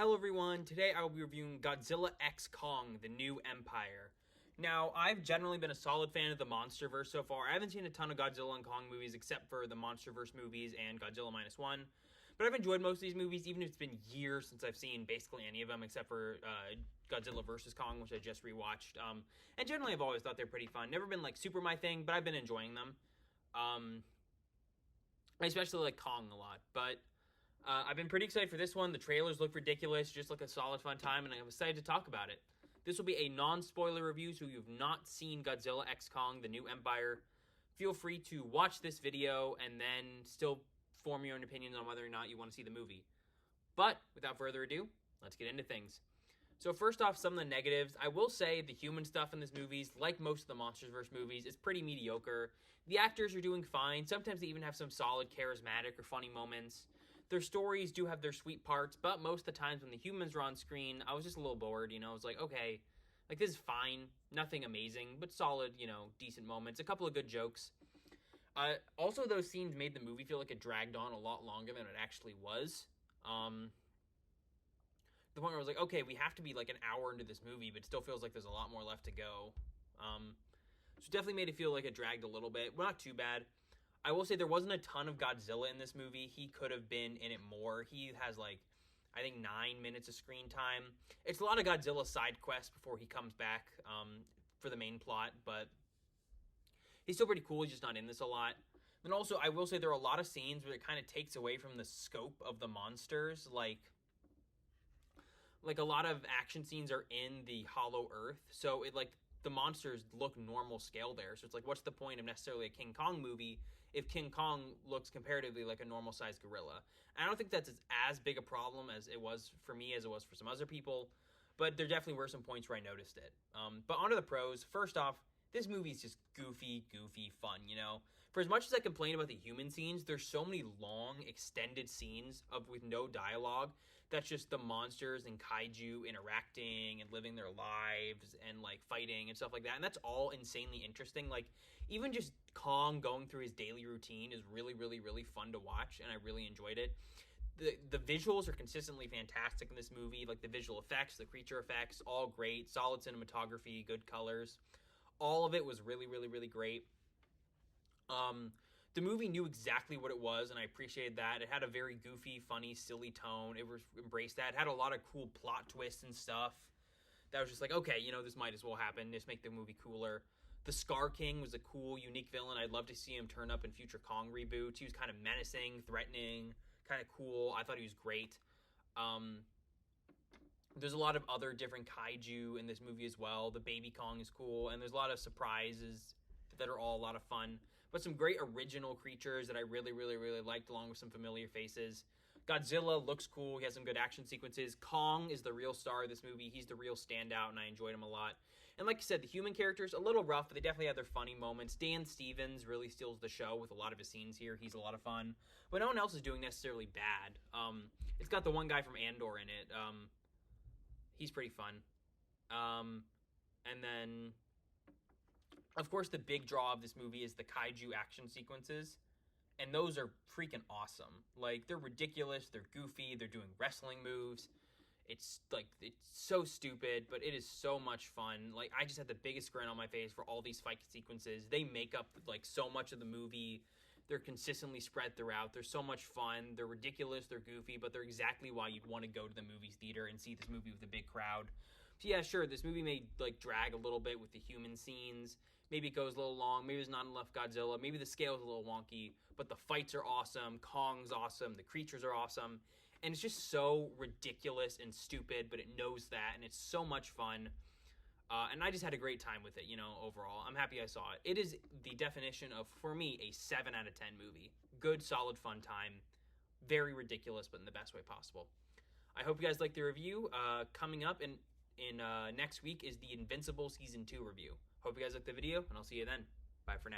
Hello everyone, today I will be reviewing Godzilla x Kong, The New Empire. Now, I've generally been a solid fan of the MonsterVerse so far. I haven't seen a ton of Godzilla and Kong movies except for the MonsterVerse movies and Godzilla Minus One. But I've enjoyed most of these movies, even if it's been years since I've seen basically any of them except for Godzilla vs. Kong, which I just rewatched. And generally I've always thought they're pretty fun. Never been like super my thing, but I've been enjoying them. I especially like Kong a lot, but I've been pretty excited for this one. The trailers look ridiculous, just like a solid fun time, and I'm excited to talk about it. This will be a non-spoiler review, so if you've not seen Godzilla x Kong, The New Empire, feel free to watch this video and then still form your own opinions on whether or not you want to see the movie. But, without further ado, let's get into things. So first off, some of the negatives. I will say the human stuff in this movie, like most of the MonsterVerse movies, is pretty mediocre. The actors are doing fine. Sometimes they even have some solid, charismatic, or funny moments. Their stories do have their sweet parts, but most of the times when the humans are on screen, I was just a little bored, I was like, okay, like this is fine. Nothing amazing, but solid, decent moments. A couple of good jokes. Also, those scenes made the movie feel like it dragged on a lot longer than it actually was. The point where I was like, okay, we have to be like an hour into this movie, but it still feels like there's a lot more left to go. So definitely made it feel like it dragged a little bit. Well, not too bad. I will say there wasn't a ton of Godzilla in this movie. He could have been in it more. He has I think 9 minutes of screen time. It's a lot of Godzilla side quests before he comes back for the main plot, but he's still pretty cool. He's just not in this a lot. And also, I will say there are a lot of scenes where it kind of takes away from the scope of the monsters. Like a lot of action scenes are in the Hollow Earth, so the monsters look normal scale there. So it's like, what's the point of necessarily a King Kong movie if King Kong looks comparatively like a normal-sized gorilla? And I don't think that's as big a problem as it was for me as it was for some other people, but there definitely were some points where I noticed it. But onto the pros. First off, this movie is just goofy fun, For as much as I complain about the human scenes, there's so many long, extended scenes with no dialogue that's just the monsters and kaiju interacting and living their lives and, fighting and stuff like that. And that's all insanely interesting. Even just Kong going through his daily routine is really, really, really fun to watch, and I really enjoyed it. The visuals are consistently fantastic in this movie. The visual effects, the creature effects, all great. Solid cinematography, good colors. All of it was really, really, really great. The movie knew exactly what it was, and I appreciated that. It had a very goofy, funny, silly tone. It embraced that. It had a lot of cool plot twists and stuff. That was just like, okay, this might as well happen. Just make the movie cooler. The Scar King was a cool, unique villain. I'd love to see him turn up in future Kong reboots. He was kind of menacing, threatening, kind of cool. I thought he was great. There's a lot of other different kaiju in this movie as well. The baby Kong is cool, and there's a lot of surprises that are all a lot of fun. But some great original creatures that I really, really, really liked, along with some familiar faces. Godzilla looks cool. He has some good action sequences. Kong is the real star of this movie. He's the real standout, and I enjoyed him a lot. And like I said, the human characters, a little rough, but they definitely have their funny moments. Dan Stevens really steals the show with a lot of his scenes here. He's a lot of fun. But no one else is doing necessarily bad. It's got the one guy from Andor in it. He's pretty fun. And then, of course, the big draw of this movie is the kaiju action sequences. And those are freaking awesome. They're ridiculous, they're goofy, they're doing wrestling moves. It's so stupid, but it is so much fun. I just had the biggest grin on my face for all these fight sequences. They make up, so much of the movie. They're consistently spread throughout. They're so much fun. They're ridiculous. They're goofy, but they're exactly why you'd want to go to the movie theater and see this movie with a big crowd. So yeah, sure, this movie may drag a little bit with the human scenes. Maybe it goes a little long. Maybe there's not enough Godzilla. Maybe the scale is a little wonky, but the fights are awesome. Kong's awesome. The creatures are awesome. And it's just so ridiculous and stupid, but it knows that, and it's so much fun. And I just had a great time with it, overall. I'm happy I saw it. It is the definition of, for me, a 7 out of 10 movie. Good, solid, fun time. Very ridiculous, but in the best way possible. I hope you guys liked the review. Coming up in next week is the Invincible Season 2 review. Hope you guys liked the video, and I'll see you then. Bye for now.